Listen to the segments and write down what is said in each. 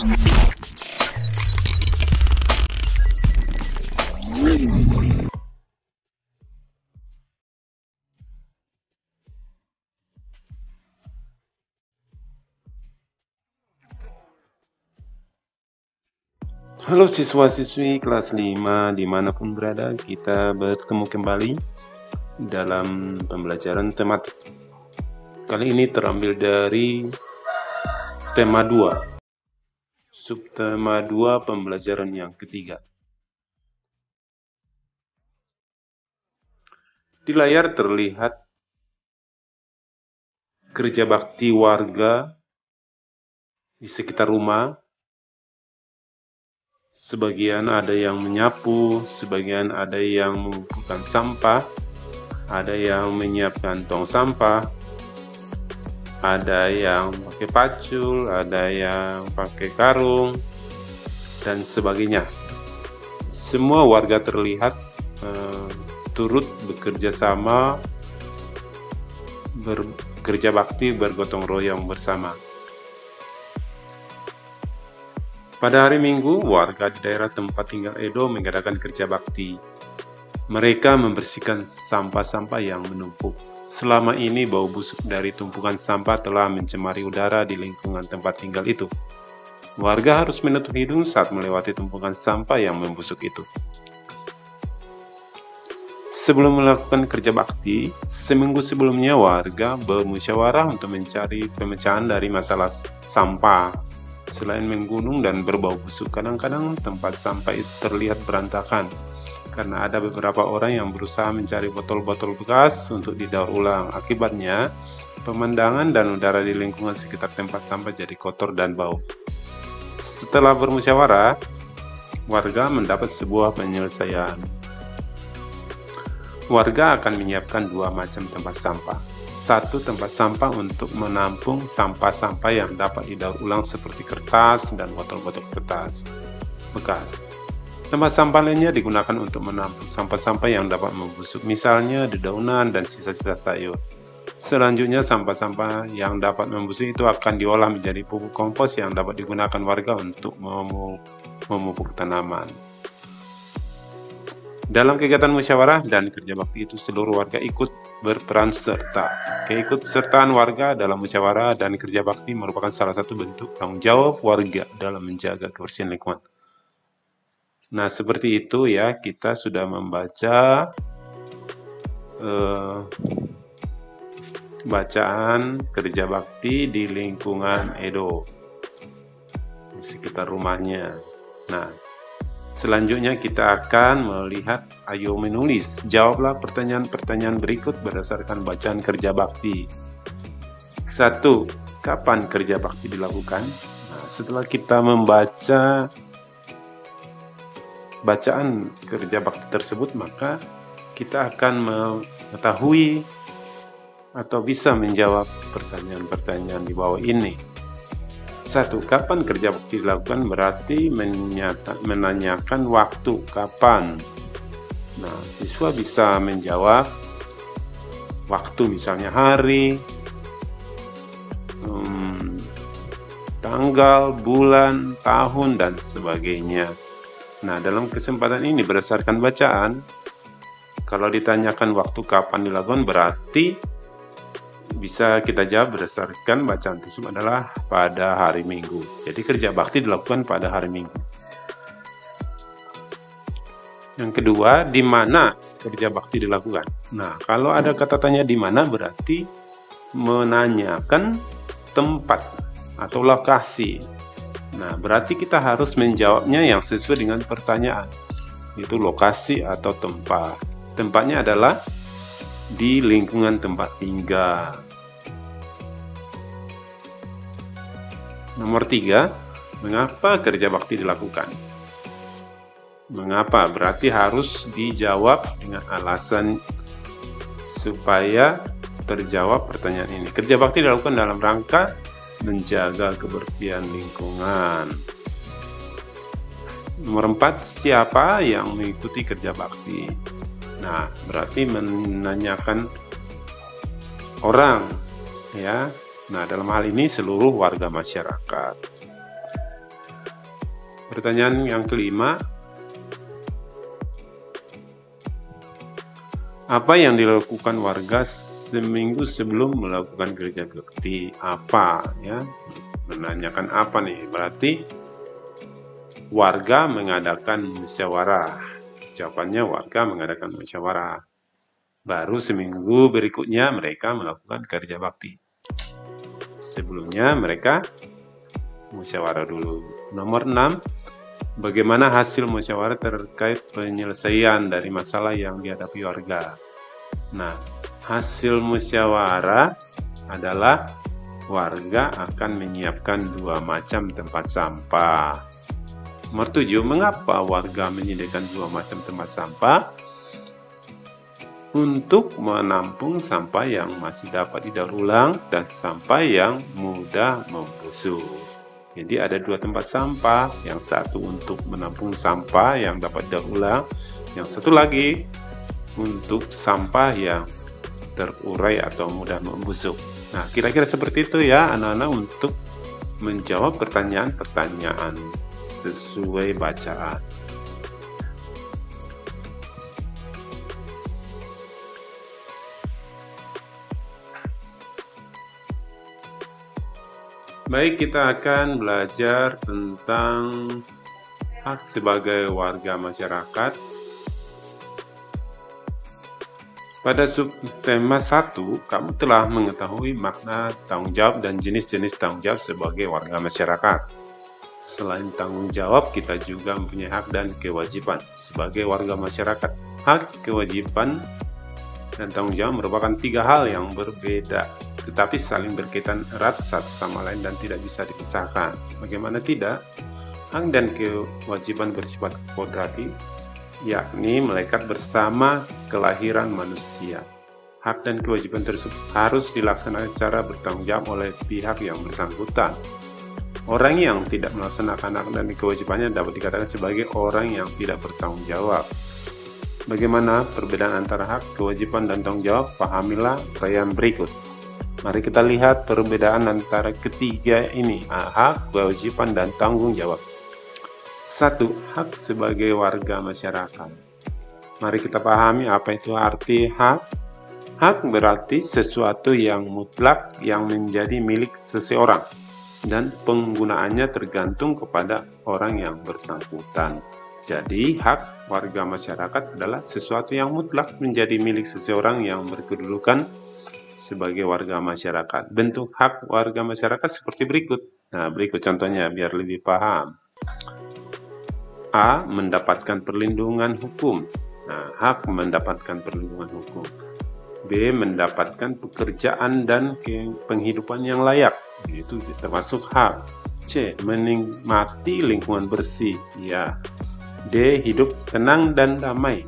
Halo siswa-siswi kelas 5 dimanapun berada, kita bertemu kembali dalam pembelajaran tematik. Kali ini terambil dari tema 2, subtema 2 pembelajaran yang ketiga. Di layar terlihat kerja bakti warga di sekitar rumah. Sebagian ada yang menyapu, sebagian ada yang mengumpulkan sampah, ada yang menyiapkan tong sampah, ada yang pakai pacul, ada yang pakai karung, dan sebagainya. Semua warga terlihat turut bekerja sama, bekerja bakti, bergotong royong bersama. Pada hari Minggu, warga di daerah tempat tinggal Edo mengadakan kerja bakti. Mereka membersihkan sampah-sampah yang menumpuk. Selama ini, bau busuk dari tumpukan sampah telah mencemari udara di lingkungan tempat tinggal itu. Warga harus menutup hidung saat melewati tumpukan sampah yang membusuk itu. Sebelum melakukan kerja bakti, seminggu sebelumnya warga bermusyawarah untuk mencari pemecahan dari masalah sampah. Selain menggunung dan berbau busuk, kadang-kadang tempat sampah itu terlihat berantakan karena ada beberapa orang yang berusaha mencari botol-botol bekas untuk didaur ulang. Akibatnya, pemandangan dan udara di lingkungan sekitar tempat sampah jadi kotor dan bau. Setelah bermusyawarah, warga mendapat sebuah penyelesaian. Warga akan menyiapkan 2 macam tempat sampah. Satu tempat sampah untuk menampung sampah-sampah yang dapat didaur ulang seperti kertas dan botol-botol kertas bekas. Tempat sampah lainnya digunakan untuk menampung sampah-sampah yang dapat membusuk, misalnya dedaunan dan sisa-sisa sayur. Selanjutnya, sampah-sampah yang dapat membusuk itu akan diolah menjadi pupuk kompos yang dapat digunakan warga untuk memupuk tanaman. Dalam kegiatan musyawarah dan kerja bakti itu, seluruh warga ikut berperan serta. Keikutsertaan warga dalam musyawarah dan kerja bakti merupakan salah satu bentuk tanggung jawab warga dalam menjaga kebersihan lingkungan. Nah, seperti itu ya, kita sudah membaca bacaan kerja bakti di lingkungan Edo, di sekitar rumahnya. Nah, selanjutnya kita akan melihat, ayo menulis. Jawablah pertanyaan-pertanyaan berikut berdasarkan bacaan kerja bakti. 1. Kapan kerja bakti dilakukan? Nah, setelah kita membaca bacaan kerja bakti tersebut, maka kita akan mengetahui atau bisa menjawab pertanyaan-pertanyaan di bawah ini. 1. Kapan kerja bakti dilakukan? Berarti menanyakan waktu kapan. Nah, siswa bisa menjawab waktu, misalnya hari, tanggal, bulan, tahun, dan sebagainya. Nah, dalam kesempatan ini berdasarkan bacaan, kalau ditanyakan waktu kapan dilakukan, berarti bisa kita jawab berdasarkan bacaan tersebut adalah pada hari Minggu. Jadi kerja bakti dilakukan pada hari Minggu. Yang kedua, di mana kerja bakti dilakukan? Nah, kalau ada kata tanya di mana, berarti menanyakan tempat atau lokasi. Nah, berarti kita harus menjawabnya yang sesuai dengan pertanyaan, yaitu lokasi atau tempat. Tempatnya adalah di lingkungan tempat tinggal. Nomor 3, mengapa kerja bakti dilakukan? Mengapa? Berarti harus dijawab dengan alasan supaya terjawab pertanyaan ini. Kerja bakti dilakukan dalam rangka menjaga kebersihan lingkungan. Nomor 4, siapa yang mengikuti kerja bakti? Nah, berarti menanyakan orang, ya. Nah, dalam hal ini seluruh warga masyarakat. Pertanyaan yang kelima, apa yang dilakukan warga seminggu sebelum melakukan kerja bakti? Apa ya? Menanyakan apa nih? Berarti warga mengadakan musyawarah. Jawabannya warga mengadakan musyawarah. Baru seminggu berikutnya mereka melakukan kerja bakti. Sebelumnya mereka musyawarah dulu. Nomor 6, bagaimana hasil musyawarah terkait penyelesaian dari masalah yang dihadapi warga? Nah, hasil musyawarah adalah warga akan menyiapkan 2 macam tempat sampah. Nomor 7, mengapa warga menyediakan 2 macam tempat sampah? Untuk menampung sampah yang masih dapat didaur ulang dan sampah yang mudah membusuk. Jadi ada 2 tempat sampah, yang satu untuk menampung sampah yang dapat didaur ulang, yang satu lagi untuk sampah yang terurai atau mudah membusuk. Nah, kira-kira seperti itu ya anak-anak untuk menjawab pertanyaan-pertanyaan sesuai bacaan. Baik, kita akan belajar tentang hak sebagai warga masyarakat. Pada subtema 1, kamu telah mengetahui makna tanggung jawab dan jenis-jenis tanggung jawab sebagai warga masyarakat. Selain tanggung jawab, kita juga mempunyai hak dan kewajiban sebagai warga masyarakat. Hak, kewajiban, dan tanggung jawab merupakan 3 hal yang berbeda, tetapi saling berkaitan erat satu sama lain dan tidak bisa dipisahkan. Bagaimana tidak? Hak dan kewajiban bersifat kodrati, yakni melekat bersama kelahiran manusia. Hak dan kewajiban tersebut harus dilaksanakan secara bertanggung jawab oleh pihak yang bersangkutan. Orang yang tidak melaksanakan hak dan kewajibannya dapat dikatakan sebagai orang yang tidak bertanggung jawab. Bagaimana perbedaan antara hak, kewajiban, dan tanggung jawab? Pahamilah uraian berikut. Mari kita lihat perbedaan antara ketiga ini, hak, kewajiban, dan tanggung jawab. 1. Hak sebagai warga masyarakat. Mari kita pahami apa itu arti hak. Hak berarti sesuatu yang mutlak yang menjadi milik seseorang dan penggunaannya tergantung kepada orang yang bersangkutan. Jadi, hak warga masyarakat adalah sesuatu yang mutlak menjadi milik seseorang yang berkedudukan sebagai warga masyarakat. Bentuk hak warga masyarakat seperti berikut. Nah, berikut contohnya biar lebih paham. A. Mendapatkan perlindungan hukum. Nah, hak mendapatkan perlindungan hukum. B. Mendapatkan pekerjaan dan penghidupan yang layak. Itu termasuk hak. C. Menikmati lingkungan bersih. Ya. D. Hidup tenang dan damai.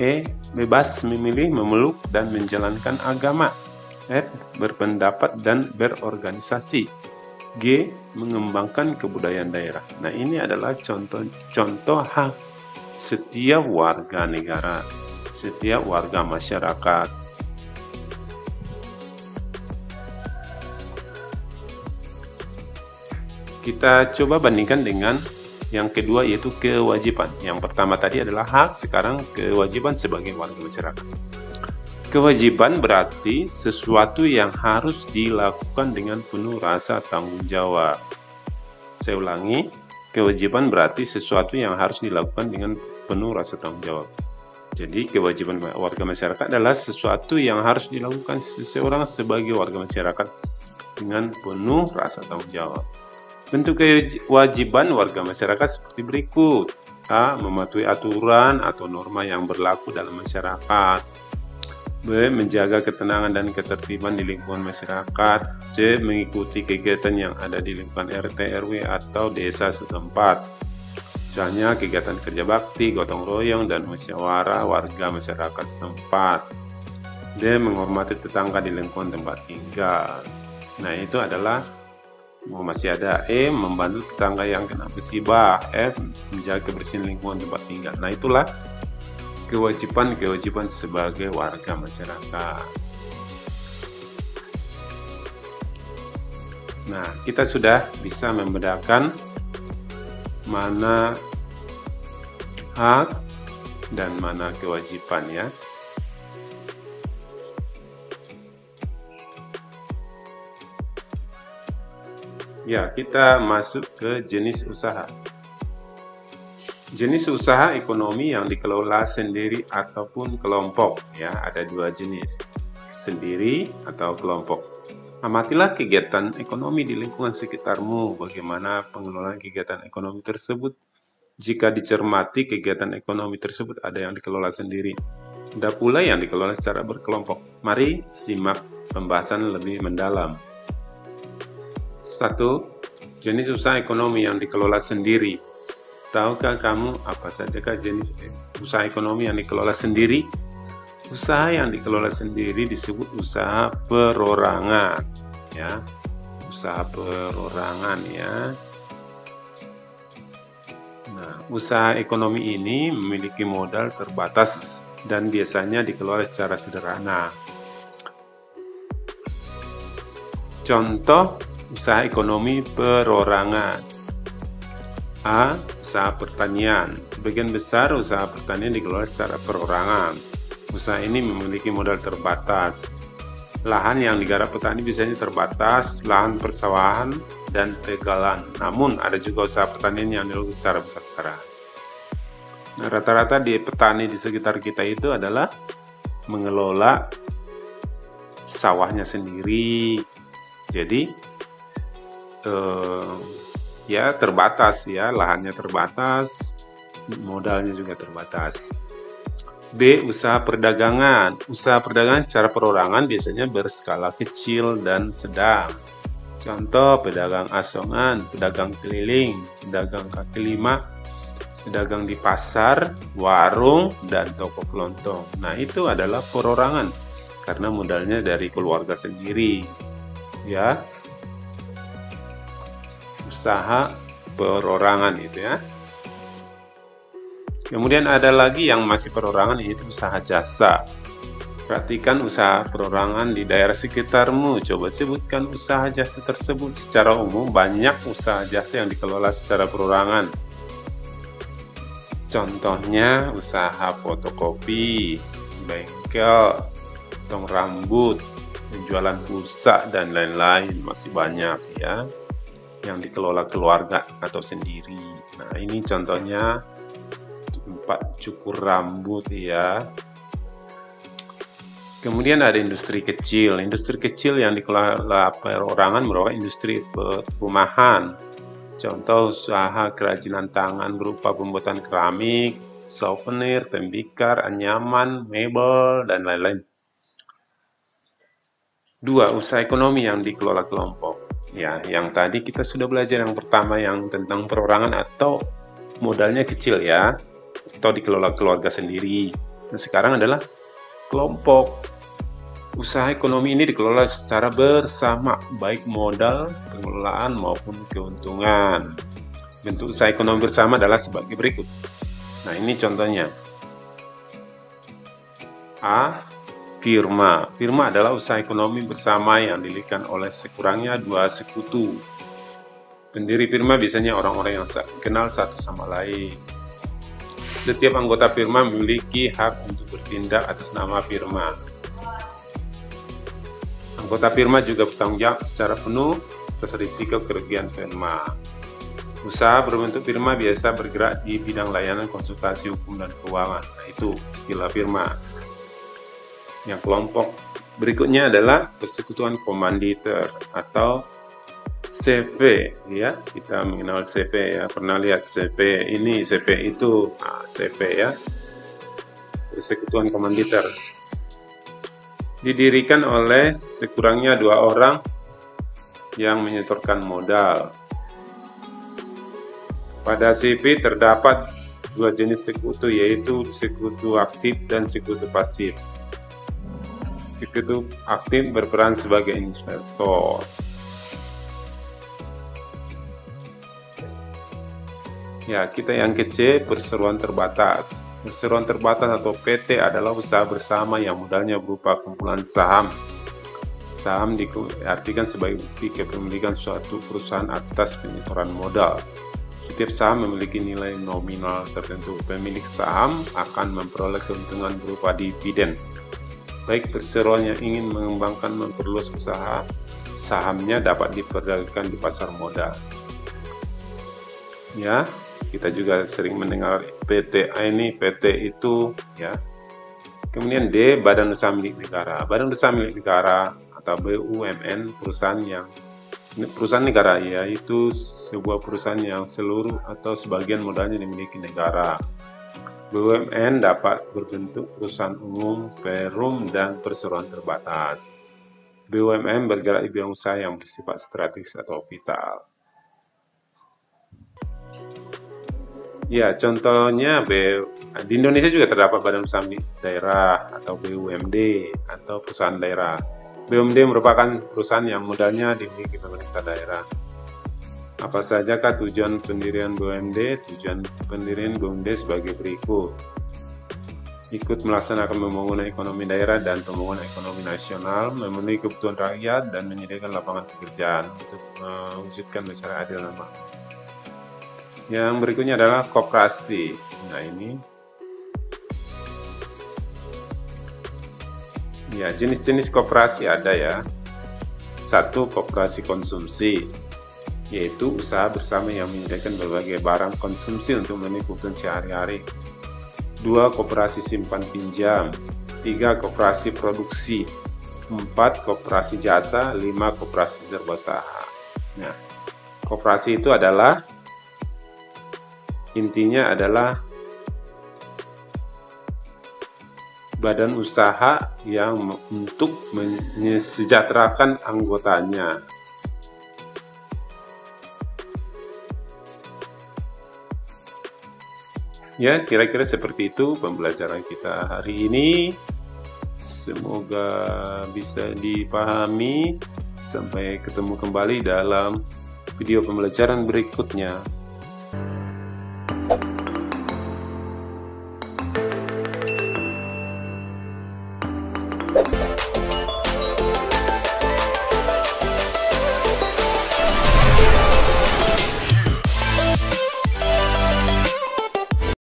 E. Bebas memilih, memeluk, dan menjalankan agama. F. Berpendapat dan berorganisasi. G. Mengembangkan kebudayaan daerah. Nah, ini adalah contoh-contoh hak setiap warga negara, setiap warga masyarakat. Kita coba bandingkan dengan yang kedua, yaitu kewajiban. Yang pertama tadi adalah hak, sekarang kewajiban sebagai warga masyarakat. Kewajiban berarti sesuatu yang harus dilakukan dengan penuh rasa tanggung jawab. Saya ulangi, kewajiban berarti sesuatu yang harus dilakukan dengan penuh rasa tanggung jawab. Jadi kewajiban warga masyarakat adalah sesuatu yang harus dilakukan seseorang sebagai warga masyarakat dengan penuh rasa tanggung jawab. Bentuk kewajiban warga masyarakat seperti berikut. A. Mematuhi aturan atau norma yang berlaku dalam masyarakat. B. Menjaga ketenangan dan ketertiban di lingkungan masyarakat. C. Mengikuti kegiatan yang ada di lingkungan RT, RW, atau desa setempat. Misalnya kegiatan kerja bakti, gotong royong, dan musyawarah warga masyarakat setempat. D. Menghormati tetangga di lingkungan tempat tinggal. Nah, itu adalah masih ada. E. Membantu tetangga yang kena musibah. F. Menjaga kebersihan lingkungan tempat tinggal. Nah, itulah kewajiban sebagai warga masyarakat. Nah, kita sudah bisa membedakan mana hak dan mana kewajiban ya. Ya, kita masuk ke jenis usaha. Jenis usaha ekonomi yang dikelola sendiri ataupun kelompok ya, ada dua jenis, sendiri atau kelompok. Amatilah kegiatan ekonomi di lingkungan sekitarmu, bagaimana pengelolaan kegiatan ekonomi tersebut. Jika dicermati, kegiatan ekonomi tersebut ada yang dikelola sendiri, ada pula yang dikelola secara berkelompok. Mari simak pembahasan lebih mendalam. 1. Jenis usaha ekonomi yang dikelola sendiri. Tahukah kamu apa sajakah jenis usaha ekonomi yang dikelola sendiri? Usaha yang dikelola sendiri disebut usaha perorangan ya. Usaha perorangan ya. Nah, usaha ekonomi ini memiliki modal terbatas dan biasanya dikelola secara sederhana. Contoh usaha ekonomi perorangan. A. Usaha pertanian. Sebagian besar usaha pertanian dikelola secara perorangan. Usaha ini memiliki modal terbatas. Lahan yang digarap petani biasanya terbatas, lahan persawahan dan tegalan. Namun ada juga usaha pertanian yang dilakukan secara besar-besaran. Nah, rata-rata di petani di sekitar kita itu adalah mengelola sawahnya sendiri. Jadi ya terbatas ya, lahannya terbatas, modalnya juga terbatas. B. Usaha perdagangan. Usaha perdagangan secara perorangan biasanya berskala kecil dan sedang. Contoh pedagang asongan, pedagang keliling, pedagang kaki lima, pedagang di pasar, warung, dan toko kelontong. Nah, itu adalah perorangan karena modalnya dari keluarga sendiri ya. Usaha perorangan itu ya. Kemudian ada lagi yang masih perorangan, yaitu usaha jasa. Perhatikan usaha perorangan di daerah sekitarmu. Coba sebutkan usaha jasa tersebut. Secara umum banyak usaha jasa yang dikelola secara perorangan. Contohnya usaha fotokopi, bengkel, potong rambut, penjualan pulsa, dan lain-lain. Masih banyak ya yang dikelola keluarga atau sendiri. Nah, ini contohnya tempat cukur rambut ya. Kemudian ada industri kecil. Industri kecil yang dikelola perorangan merupakan industri perumahan. Contoh usaha kerajinan tangan berupa pembuatan keramik, souvenir, tembikar, anyaman, mebel, dan lain-lain. 2. Usaha ekonomi yang dikelola kelompok. Ya, yang tadi kita sudah belajar yang pertama yang tentang perorangan atau modalnya kecil ya, atau dikelola keluarga sendiri. Dan sekarang adalah kelompok. Usaha ekonomi ini dikelola secara bersama, baik modal, pengelolaan maupun keuntungan. Bentuk usaha ekonomi bersama adalah sebagai berikut. Nah, ini contohnya. A. Firma. Firma adalah usaha ekonomi bersama yang didirikan oleh sekurangnya 2 sekutu. Pendiri firma biasanya orang-orang yang kenal satu sama lain. Setiap anggota firma memiliki hak untuk bertindak atas nama firma. Anggota firma juga bertanggung jawab secara penuh atas risiko kerugian firma. Usaha berbentuk firma biasa bergerak di bidang layanan konsultasi hukum dan keuangan. Nah, itu istilah firma. Yang kelompok berikutnya adalah persekutuan komanditer atau CV ya. Kita mengenal CV ya, pernah lihat CV ini, CV itu. Nah, CV ya, persekutuan komanditer didirikan oleh sekurangnya 2 orang yang menyetorkan modal. Pada CV terdapat 2 jenis sekutu, yaitu sekutu aktif dan sekutu pasif. Sekutu aktif berperan sebagai investor. Ya, kita yang kecil, perseroan terbatas. Perseroan terbatas atau PT adalah usaha bersama yang modalnya berupa kumpulan saham. Saham diartikan sebagai bukti kepemilikan suatu perusahaan atas penyetoran modal. Setiap saham memiliki nilai nominal tertentu. Pemilik saham akan memperoleh keuntungan berupa dividen. Baik perseroan yang ingin mengembangkan memperluas usaha, sahamnya dapat diperdagangkan di pasar modal. Ya, kita juga sering mendengar PT ini, PT itu, ya. Kemudian D, Badan Usaha Milik Negara. Badan Usaha Milik Negara atau BUMN, perusahaan negara, yaitu sebuah perusahaan yang seluruh atau sebagian modalnya dimiliki negara. BUMN dapat berbentuk perusahaan umum, perum, dan perseroan terbatas. BUMN bergerak di bidang usaha yang bersifat strategis atau vital. Ya, contohnya di Indonesia juga terdapat Badan Usaha Milik Daerah atau BUMD atau perusahaan daerah. BUMD merupakan perusahaan yang modalnya dimiliki pemerintah daerah. Apa sajakah tujuan pendirian BUMD? Tujuan pendirian BUMD sebagai berikut. Ikut melaksanakan pembangunan ekonomi daerah dan pembangunan ekonomi nasional, memenuhi kebutuhan rakyat, dan menyediakan lapangan pekerjaan untuk mewujudkan masyarakat adil dan makmur. Yang berikutnya adalah koperasi. Nah, ini ya, jenis-jenis koperasi ada ya. 1. Koperasi konsumsi, yaitu usaha bersama yang menyediakan berbagai barang konsumsi untuk memenuhi kebutuhan sehari-hari. 2. Koperasi simpan pinjam. 3. Koperasi produksi. 4. Koperasi jasa. 5. Koperasi serba usaha. Nah, koperasi itu adalah intinya adalah badan usaha yang untuk mensejahterakan anggotanya. Ya, kira-kira seperti itu pembelajaran kita hari ini. Semoga bisa dipahami. Sampai ketemu kembali dalam video pembelajaran berikutnya.